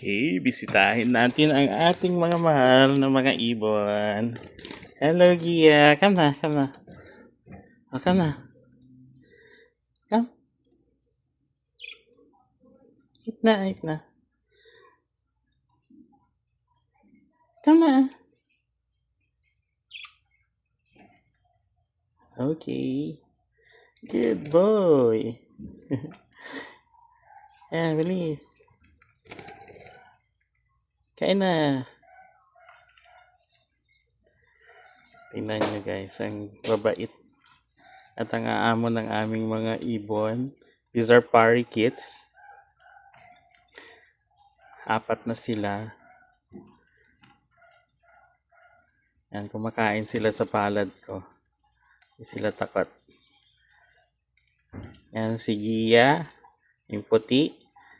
Okay, bisitahin natin ang ating mga mahal na mga ibon. Hello, Gia. Come na, come na. Oh, come na. Come. Eat na, eat na. Come na. Okay. Good boy. Ayan, bilis. Kain na. Tingnan nyo guys, ang babait at ang aamo ng aming mga ibon. These are parakeets. 4 na sila. Yan, kumakain sila sa palad ko. Hindi sila takot. Yan, si Gia, yung puti.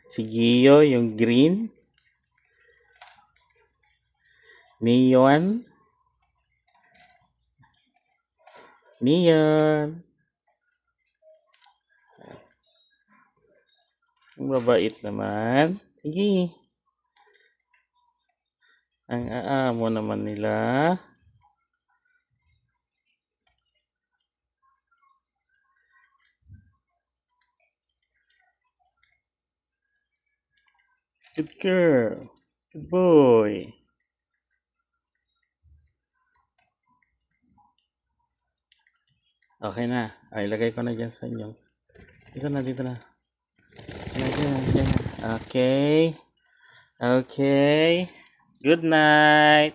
Si Gio, yung green. Neon. Neon. Ang babait naman. Sige. Ang aamo naman nila. Good girl. Good boy. Okay na. Ay, ilagay ko na dyan sa inyo. Dito na, dito na. Dyan. Okay. Okay. Good night.